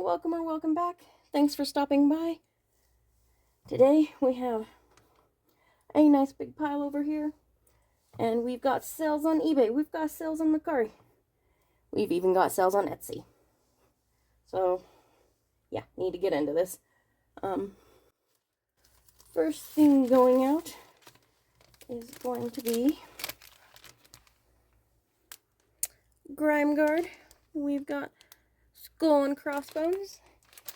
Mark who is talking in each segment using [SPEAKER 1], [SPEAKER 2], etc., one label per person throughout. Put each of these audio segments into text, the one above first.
[SPEAKER 1] welcome or welcome back. Thanks for stopping by. Today we have a nice big pile over here, and we've got sales on eBay. We've got sales on Mercari. We've even got sales on Etsy. So, yeah, need to get into this. First thing going out is going to be Grime Guard. We've got Skull and Crossbones.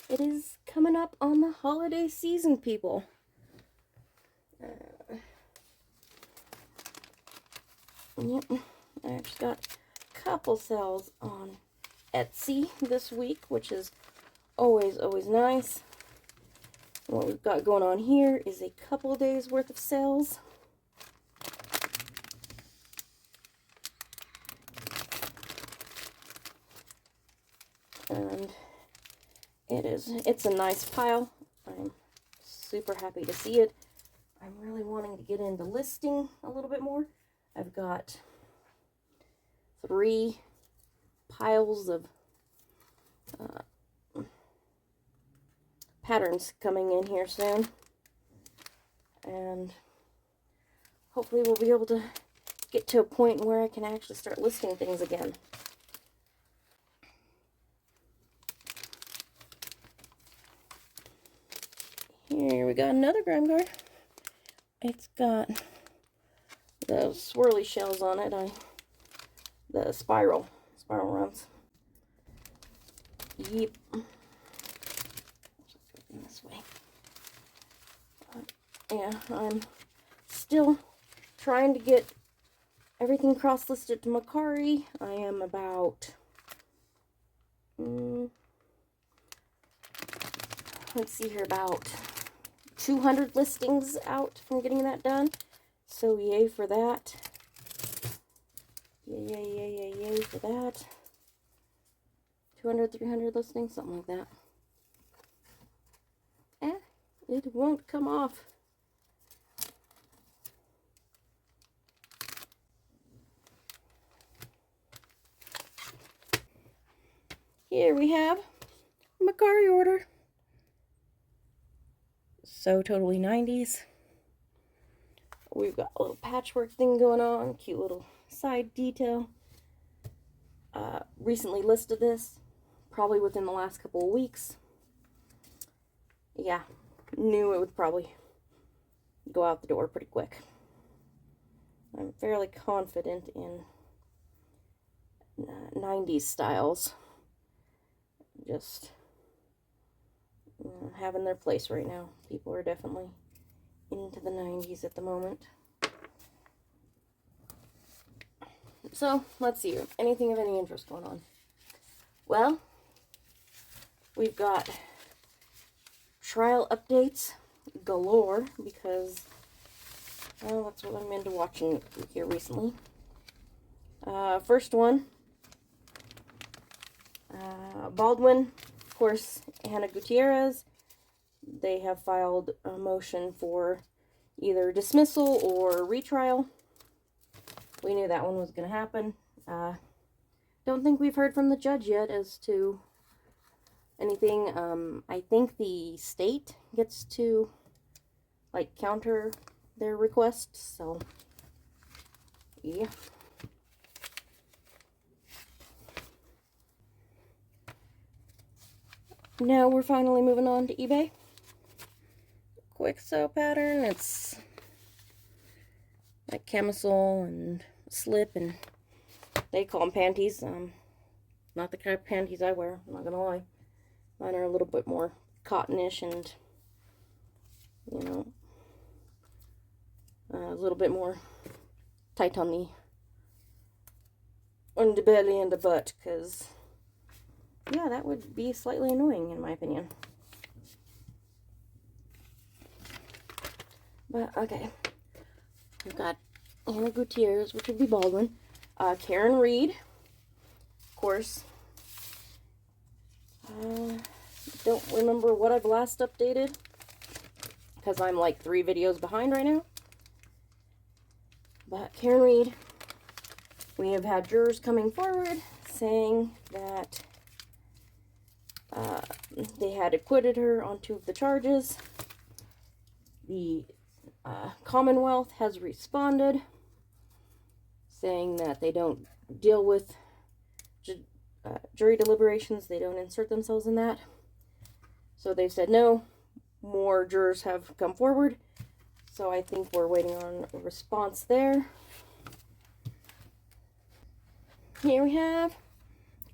[SPEAKER 1] It is coming up on the holiday season, people. Yep, I actually got a couple sales on Etsy this week, which is always nice. What we've got going on here is a couple days worth of sales. And it's a nice pile. I'm super happy to see it. I'm really wanting to get into listing a little bit more. I've got 3 piles of patterns coming in here soon, and hopefully we'll be able to get to a point where I can actually start listing things again. Here we got another Grime Guard. It's got the swirly shells on it. The spiral runs. Yep. This way. Yeah, I'm still trying to get everything cross-listed to Mercari. I am about let's see here, about 200 listings out from getting that done. So yay for that. Yay for that. 200, 300 listings, something like that. It won't come off. Here we have Mercari order. So totally 90s. We've got a little patchwork thing going on, cute little side detail. Recently listed this, probably within the last couple of weeks. Yeah, knew it would probably go out the door pretty quick. I'm fairly confident in 90s styles just having their place right now. People are definitely into the 90s at the moment. So, let's see. Anything of any interest going on? Well, we've got trial updates galore because, well, that's what I'm into watching here recently. First one, Baldwin, of course, Hannah Gutierrez. They have filed a motion for either dismissal or retrial. We knew that one was going to happen. Don't think we've heard from the judge yet as to anything. I think the state gets to, like, counter their requests, so, yeah. Now we're finally moving on to eBay. Quick sew pattern. It's like camisole and slip, and they call them panties. Not the kind of panties I wear, I'm not gonna lie. Mine are a little bit more cottonish and, you know, a little bit more tight on the belly and the butt, because, yeah, that would be slightly annoying in my opinion. But, okay. We've got Hannah Gutierrez, which would be Baldwin. Karen Reed, of course. Don't remember what I've last updated, because I'm like 3 videos behind right now. But Karen Reed, we have had jurors coming forward saying that They had acquitted her on 2 of the charges. The Commonwealth has responded, saying that they don't deal with jury deliberations. They don't insert themselves in that. So they've said no. More jurors have come forward. So I think we're waiting on a response there. Here we have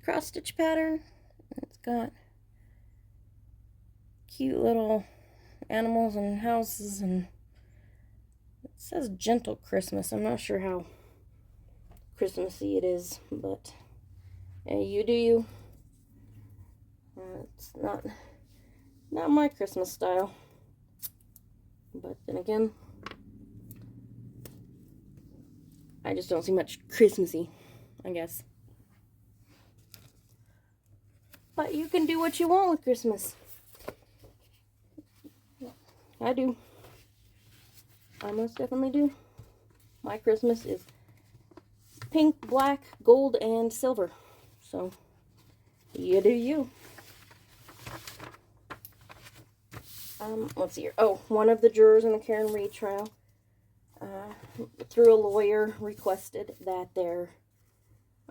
[SPEAKER 1] cross-stitch pattern. It's got cute little animals and houses, and it says gentle Christmas. I'm not sure how Christmassy it is, but you do you. It's not my Christmas style, but then again, I just don't see much Christmassy, I guess. But you can do what you want with Christmas. I do. I most definitely do. My Christmas is pink, black, gold, and silver. So, you do you. Let's see here. Oh, one of the jurors in the Karen Reed trial, through a lawyer, requested that their,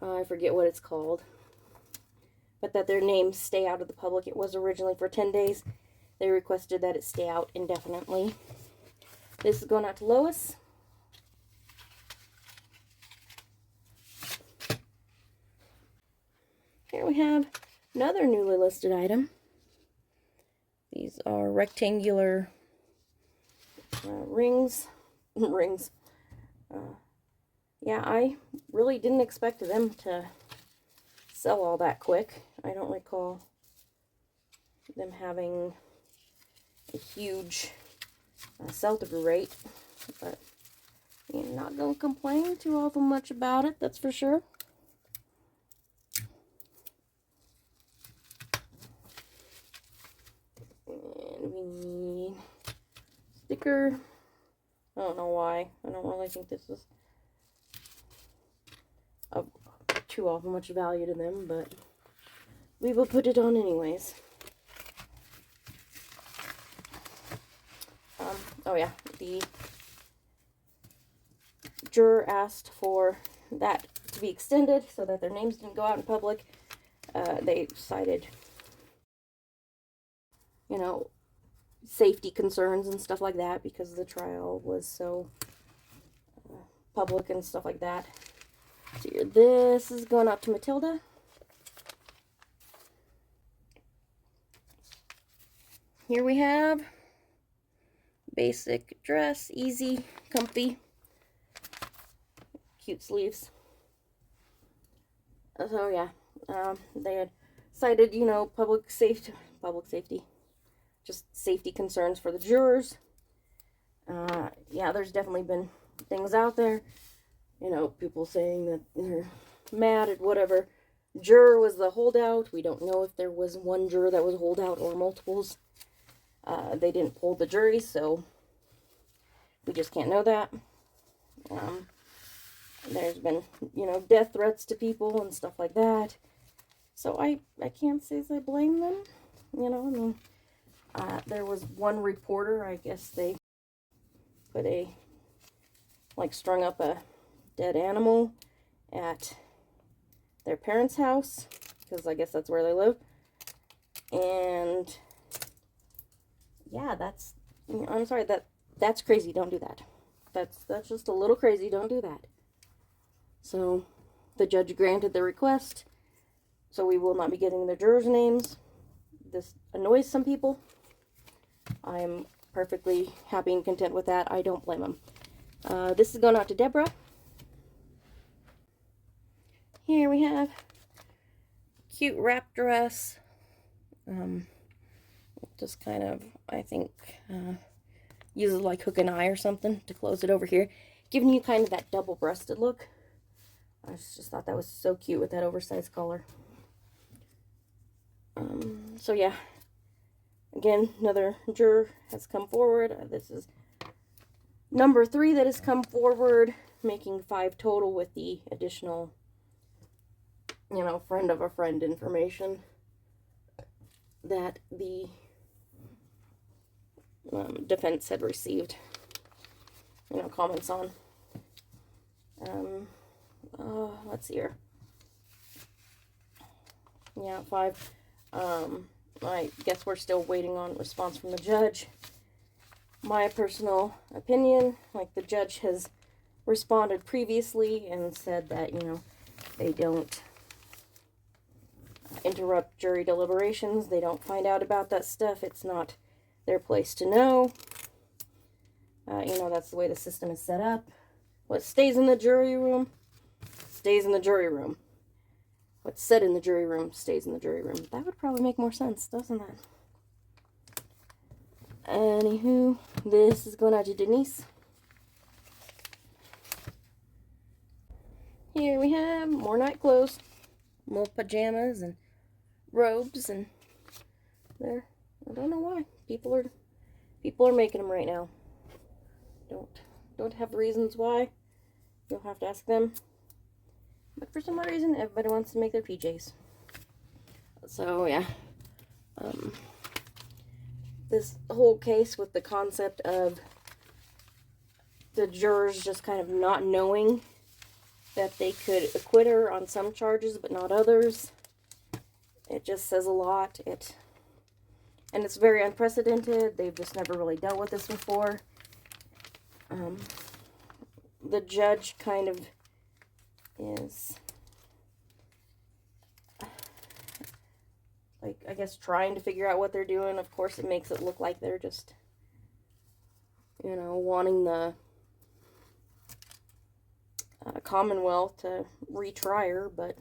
[SPEAKER 1] I forget what it's called, but that their names stay out of the public. It was originally for 10 days. They requested that it stay out indefinitely. This is going out to Lois. Here we have another newly listed item. These are rectangular rings. Yeah, I really didn't expect them to sell all that quick. I don't recall them having a huge sell-through rate, but I'm not going to complain too awful much about it, that's for sure. And we need sticker. I don't know why. I don't really think this is of too awful much value to them, but we will put it on anyways. Oh yeah, the juror asked for that to be extended so that their names didn't go out in public. They cited, you know, safety concerns and stuff like that because the trial was so public and stuff like that. So here, this is going out to Matilda. Here we have basic dress, easy, comfy, cute sleeves. So yeah, they had cited, you know, public safety, just safety concerns for the jurors. Yeah, there's definitely been things out there, you know, people saying that they're mad at whatever juror was the holdout. We don't know if there was one juror that was a holdout or multiples. They didn't poll the jury, so we just can't know that. There's been, you know, death threats to people and stuff like that. So I can't say I blame them. You know, I mean, there was one reporter, I guess they put strung up a dead animal at their parents' house, because I guess that's where they live. And yeah, that's, I'm sorry, that's crazy. Don't do that. That's just a little crazy. Don't do that. So the judge granted the request, so we will not be getting the jurors' names. This annoys some people. I'm perfectly happy and content with that. I don't blame them. This is going out to Deborah. Here we have cute wrap dress. Just kind of, I think, uses like hook and eye or something to close it over here, giving you kind of that double-breasted look. I just thought that was so cute with that oversized collar. So yeah, again, another juror has come forward. This is number 3 that has come forward, making 5 total with the additional, you know, friend of a friend information. that the defense had received, comments on. Let's see here. Yeah, 5. I guess we're still waiting on response from the judge. My personal opinion, the judge has responded previously and said that, they don't interrupt jury deliberations. They don't find out about that stuff. It's not their place to know. That's the way the system is set up. What stays in the jury room stays in the jury room. What's said in the jury room stays in the jury room. That would probably make more sense, doesn't it? Anywho, this is going out to Denise. Here we have more night clothes. More pajamas and robes, and there. I don't know why. People are making them right now. Don't have reasons why. You'll have to ask them. But for some reason, everybody wants to make their PJs. So, yeah. This whole case with the concept of the jurors just kind of not knowing that they could acquit her on some charges but not others. It just says a lot. And it's very unprecedented. They've just never really dealt with this before. The judge kind of is, I guess, trying to figure out what they're doing. Of course, it makes it look like they're just, wanting the Commonwealth to retry her, but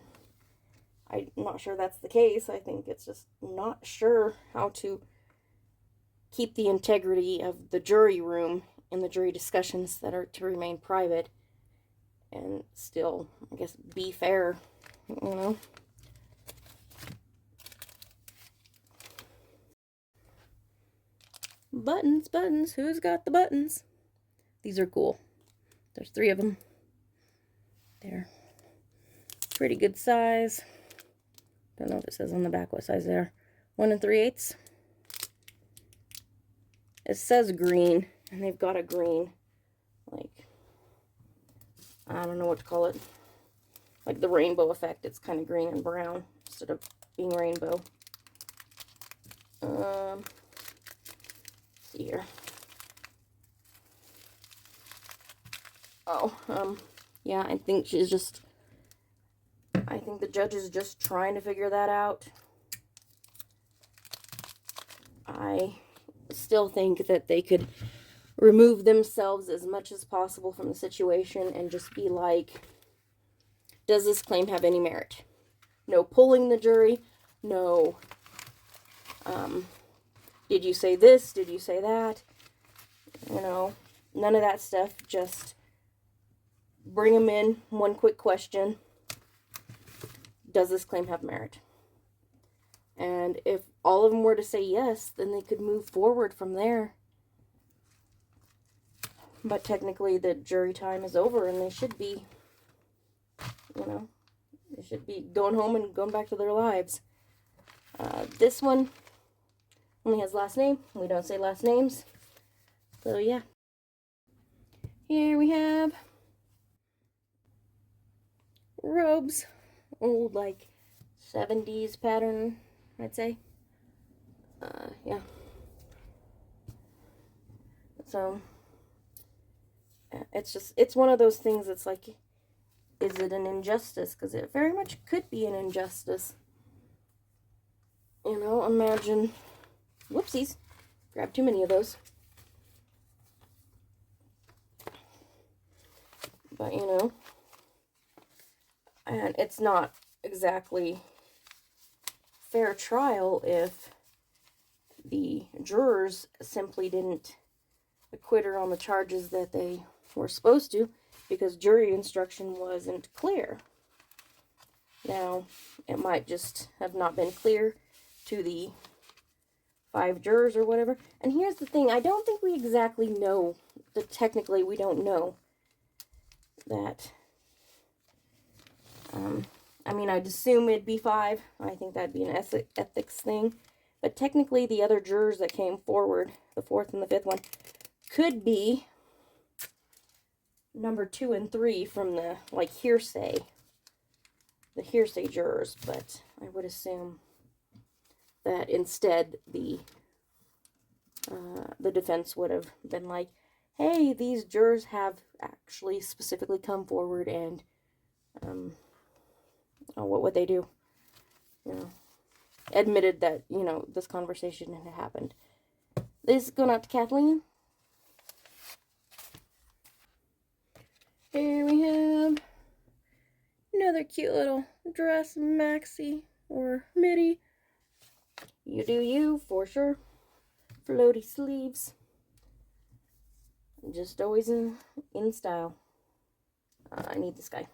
[SPEAKER 1] I'm not sure that's the case. I think it's just not sure how to keep the integrity of the jury room and the jury discussions that are to remain private and still, I guess, be fair, Buttons. Who's got the buttons? These are cool. There's 3 of them. They're pretty good size. Don't know if it says on the back what size they are. 1 3/8. It says green, and they've got a green, I don't know what to call it. Like the rainbow effect. It's kind of green and brown instead of being rainbow. Let's see here. Yeah, I think the judge is just trying to figure that out. I still think that they could remove themselves as much as possible from the situation and just be like, does this claim have any merit? No pulling the jury. No, did you say this? Did you say that? None of that stuff. Just bring them in. One quick question. Does this claim have merit? And if all of them were to say yes, then they could move forward from there. But technically the jury time is over and they should be, they should be going home and going back to their lives. This one only has last name. We don't say last names. So yeah. Here we have robes. Old, 70s pattern, I'd say. Yeah. So, it's one of those things that's like, is it an injustice? Because it very much could be an injustice. Imagine, whoopsies, grabbed too many of those. But, and it's not exactly fair trial if the jurors simply didn't acquit her on the charges that they were supposed to because jury instruction wasn't clear. Now, it might just have not been clear to the 5 jurors or whatever. And here's the thing, I don't think we exactly know, technically we don't know that, I'd assume it'd be 5. I think that'd be an ethics thing. But technically, the other jurors that came forward, the fourth and the fifth one, could be number 2 and 3 from the, like, hearsay. The hearsay jurors. But I would assume that instead the defense would have been like, hey, these jurors have actually specifically come forward and, what would they do? You know, admitted that, you know, this conversation had happened. This is going out to Kathleen. Here we have another cute little dress maxi or midi. You do you, for sure. Floaty sleeves. Just always in style. I need this guy.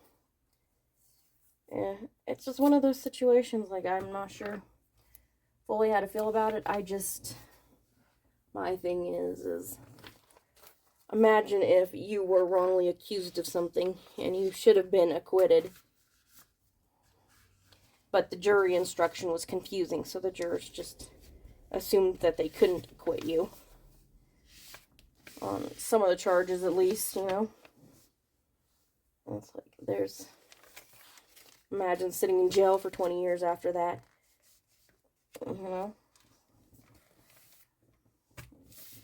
[SPEAKER 1] Yeah, it's just one of those situations, like, I'm not sure fully how to feel about it. My thing is imagine if you were wrongly accused of something and you should have been acquitted, but the jury instruction was confusing, so the jurors just assumed that they couldn't acquit you. On some of the charges, at least, you know. It's like, imagine sitting in jail for 20 years after that. You know?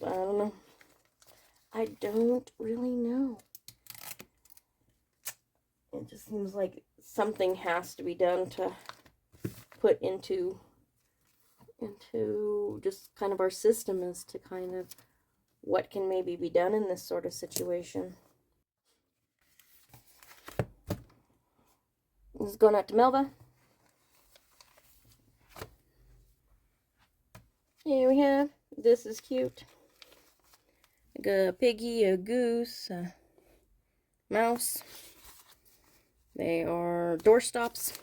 [SPEAKER 1] I don't know. I don't really know. It just seems like something has to be done to put into just kind of our system as to kind of what can maybe be done in this sort of situation. This is going out to Melva. Here we have, this is cute. Like a piggy, a goose, a mouse. They are doorstops.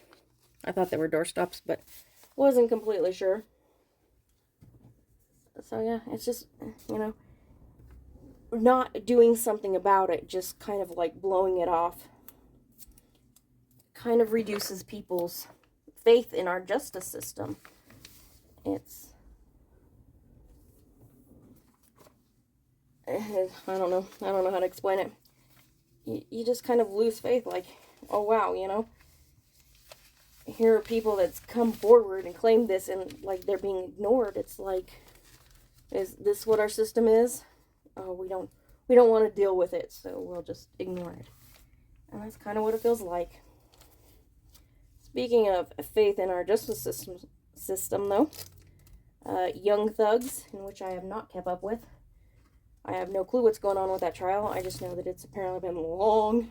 [SPEAKER 1] I thought they were doorstops, but wasn't completely sure. So yeah, it's just, you know, not doing something about it, just kind of like blowing it off, kind of reduces people's faith in our justice system. I don't know how to explain it. You just kind of lose faith, like, oh wow, you know, here are people that's come forward and claimed this and like they're being ignored. It's like, is this what our system is? Oh, we don't want to deal with it, so we'll just ignore it. And that's kind of what it feels like. Speaking of faith in our justice system though, Young Thugs, in which I have not kept up with. I have no clue what's going on with that trial. I just know that it's apparently been long,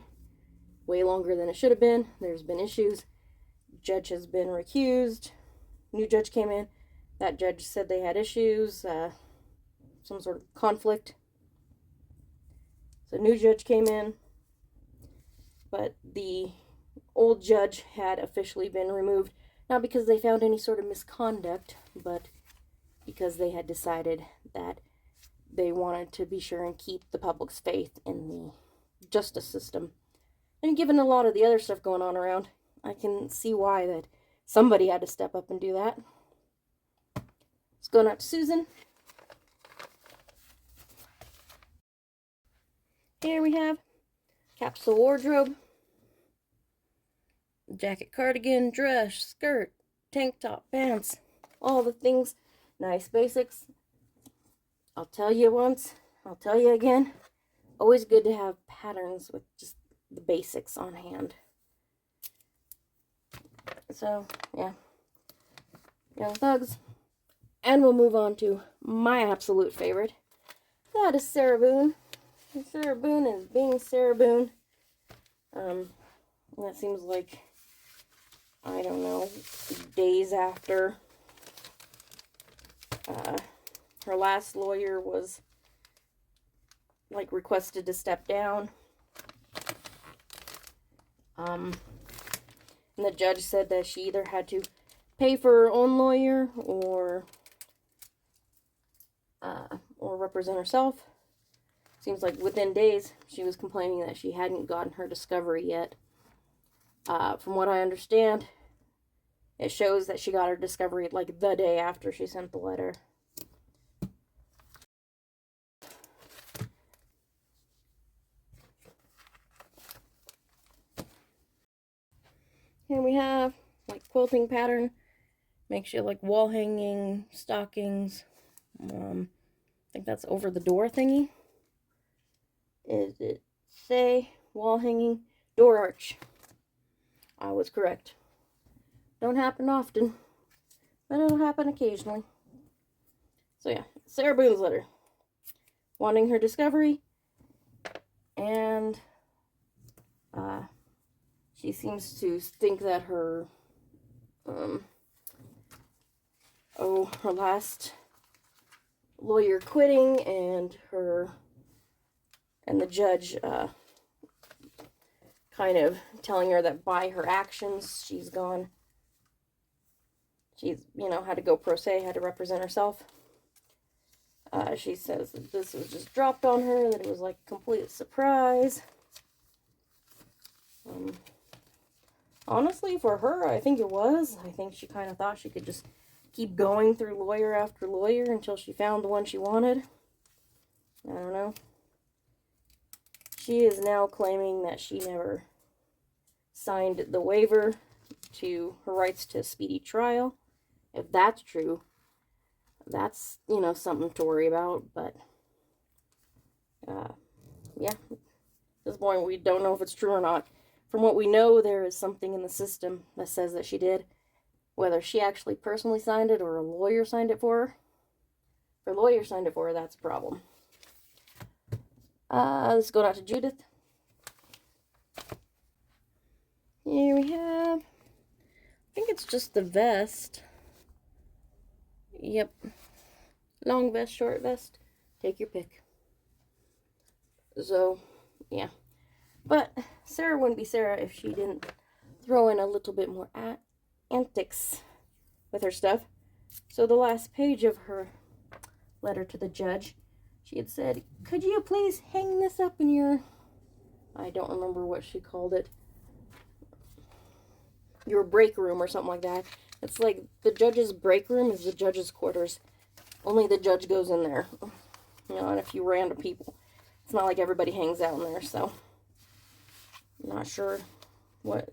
[SPEAKER 1] way longer than it should have been. There's been issues. Judge has been recused. New judge came in. That judge said they had issues, some sort of conflict. So new judge came in, but the old judge had officially been removed, not because they found any sort of misconduct, but because they had decided that they wanted to be sure and keep the public's faith in the justice system. And given a lot of the other stuff going on around, I can see why that somebody had to step up and do that. It's going out to Susan. Here we have capsule wardrobe. Jacket, cardigan, dress, skirt, tank top, pants. All the things. Nice basics. I'll tell you once, I'll tell you again. Always good to have patterns with just the basics on hand. So, yeah. Young Thugs. And we'll move on to my absolute favorite. That is Sarah Boone. And Sarah Boone is being Sarah Boone. That seems like, I don't know, days after her last lawyer was, like, requested to step down. And the judge said that she either had to pay for her own lawyer or represent herself. Seems like within days she was complaining that she hadn't gotten her discovery yet. From what I understand, it shows that she got her discovery like the day after she sent the letter. Here we have like quilting pattern. Makes you like wall hanging, stockings. I think that's over the door thingy. Is it say wall hanging, door arch? I was correct. Don't happen often, but it'll happen occasionally. So yeah, Sarah Boone's letter. Wanting her discovery, and she seems to think that her her last lawyer quitting and the judge kind of telling her that by her actions she's had to go pro se, had to represent herself. She says that this was just dropped on her, that it was like a complete surprise. Honestly, for her, I think it was. I think she kind of thought she could just keep going through lawyer after lawyer until she found the one she wanted. I don't know. She is now claiming that she never signed the waiver to her rights to a speedy trial. If that's true, that's, something to worry about, but, yeah, at this point, we don't know if it's true or not. From what we know, there is something in the system that says that she did. Whether she actually personally signed it or a lawyer signed it for her. If a lawyer signed it for her, that's a problem. Let's go out to Judith. Here we have, I think it's just the vest. Yep. Long vest, short vest. Take your pick. So, yeah. But Sarah wouldn't be Sarah if she didn't throw in a little bit more antics with her stuff. So the last page of her letter to the judge, she had said, could you please hang this up in your, I don't remember what she called it, your break room or something like that. It's like the judge's break room is the judge's quarters. Only the judge goes in there. And a few random people. It's not like everybody hangs out in there, so I'm not sure what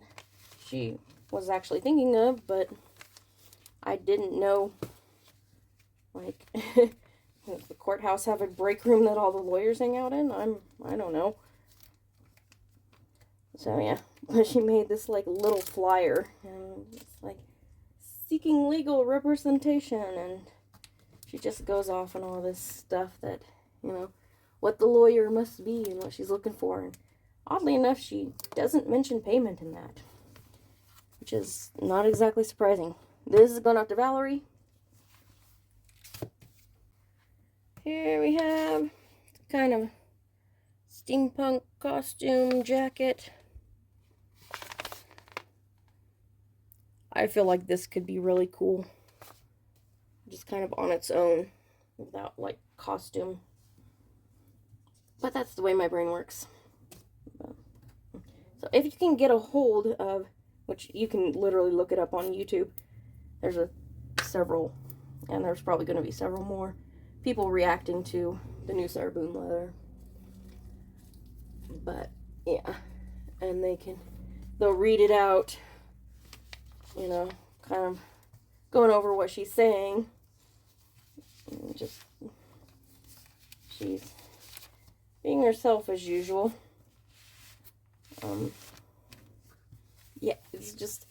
[SPEAKER 1] she was actually thinking of, but I didn't know, like, does the courthouse have a break room that all the lawyers hang out in? I don't know. So, yeah, she made this, like, little flyer, and it's like, seeking legal representation, and she just goes off on all this stuff that, what the lawyer must be and what she's looking for, and oddly enough, she doesn't mention payment in that, which is not exactly surprising. This is going out to Valerie. Here we have kind of steampunk costume jacket. I feel like this could be really cool. Just kind of on its own without like costume. But that's the way my brain works. So if you can get a hold of, which you can literally look it up on YouTube, there's several, and there's probably going to be several more people reacting to the new Sarah Boone letter. But yeah, and they'll read it out, kind of going over what she's saying. And just, she's being herself as usual. Yeah, it's just,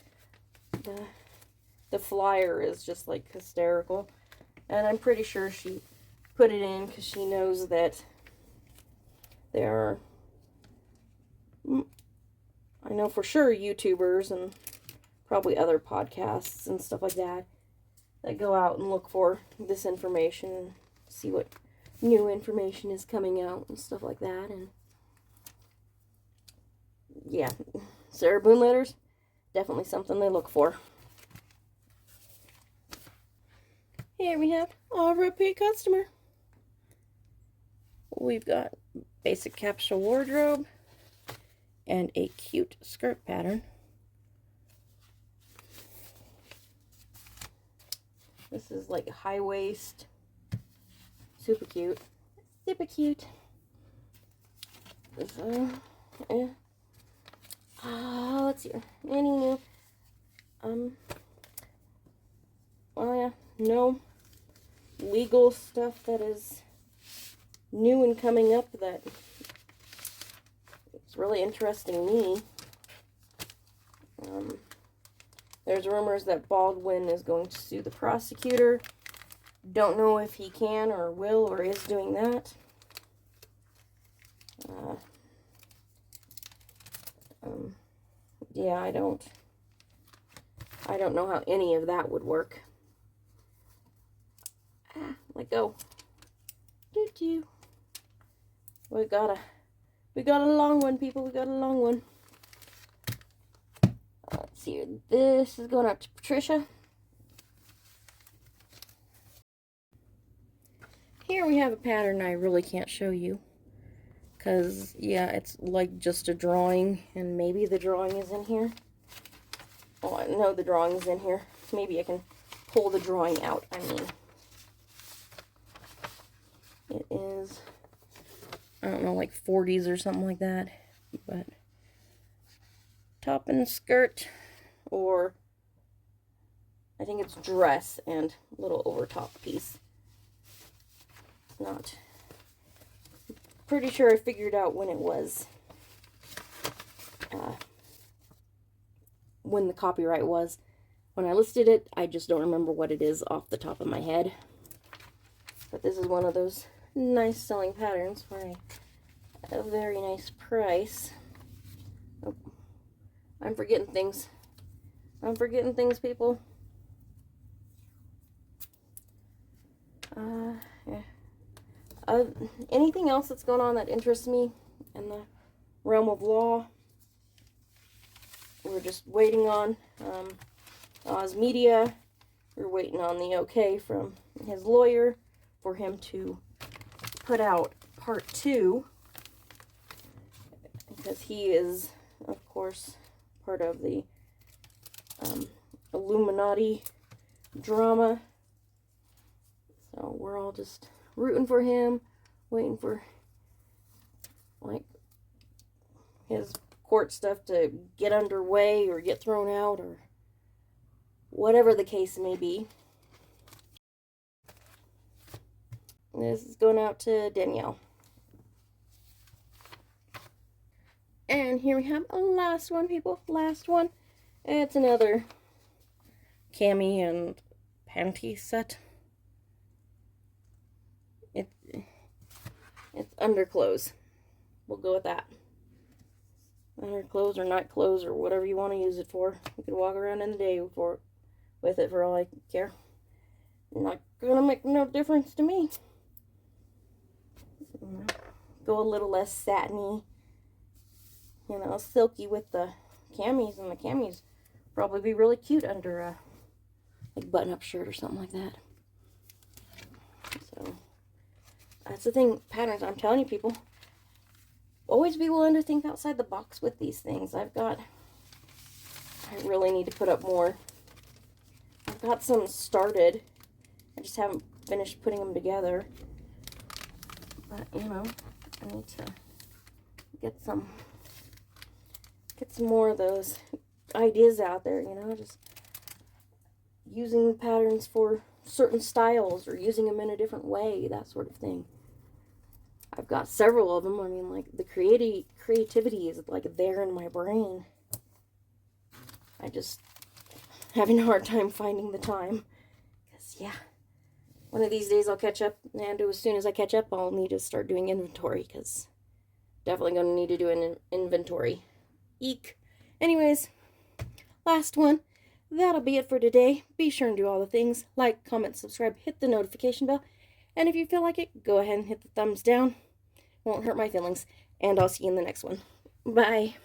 [SPEAKER 1] the flyer is just, like, hysterical. And I'm pretty sure she put it in because she knows that there are, I know for sure, YouTubers and probably other podcasts and stuff like that go out and look for this information and see what new information is coming out and stuff like that. And yeah, Sarah Boone letters, definitely something they look for. Here we have our repeat customer. We've got basic capsule wardrobe and a cute skirt pattern. This is like high waist. Super cute. Super cute. So, let's see. Any new? Oh yeah, no legal stuff that is new and coming up that it's really interesting me. There's rumors that Baldwin is going to sue the prosecutor. Don't know if he can or will or is doing that. Yeah, I don't know how any of that would work. Let go. Doo-doo. We got a long one, people. We got a long one. Let's see here. This is going out to Patricia. Here we have a pattern I really can't show you. Because, yeah, it's like just a drawing. And maybe the drawing is in here. Oh, I know the drawing is in here. Maybe I can pull the drawing out, I mean. It is, I don't know, like 40s or something like that. But top and skirt, or I think it's dress and little over top piece. Not pretty sure I figured out when it was, when the copyright was. When I listed it, I just don't remember what it is off the top of my head. But this is one of those nice selling patterns for a very nice price. Oh, I'm forgetting things. I'm forgetting things, people. Yeah. Anything else that's going on that interests me in the realm of law? We're just waiting on Oz Media. We're waiting on the okay from his lawyer for him to put out part 2, because he is, of course, part of the Illuminati drama. So we're all just rooting for him, waiting for like his court stuff to get underway or get thrown out or whatever the case may be. This is going out to Danielle. And here we have a last one, people. Last one. It's another cami and panty set. It's underclothes. We'll go with that. Underclothes or night clothes or whatever you want to use it for. You could walk around in the day with it for all I care. Not gonna make no difference to me. Go a little less satiny, you know, silky with the camis, and the camis probably be really cute under a like button-up shirt or something like that. So that's the thing, patterns. I'm telling you, people, always be willing to think outside the box with these things. I really need to put up more. I've got some started. I just haven't finished putting them together. But, you know, I need to get some more of those ideas out there, you know, just using patterns for certain styles or using them in a different way, that sort of thing. I've got several of them. I mean, like, the creativity is, like, there in my brain. I just having a hard time finding the time. Because, yeah, one of these days I'll catch up, and as soon as I catch up, I'll need to start doing inventory, because definitely going to need to do an inventory. Eek. Anyways, last one. That'll be it for today. Be sure and do all the things. Like, comment, subscribe, hit the notification bell. And if you feel like it, go ahead and hit the thumbs down. Won't hurt my feelings. And I'll see you in the next one. Bye.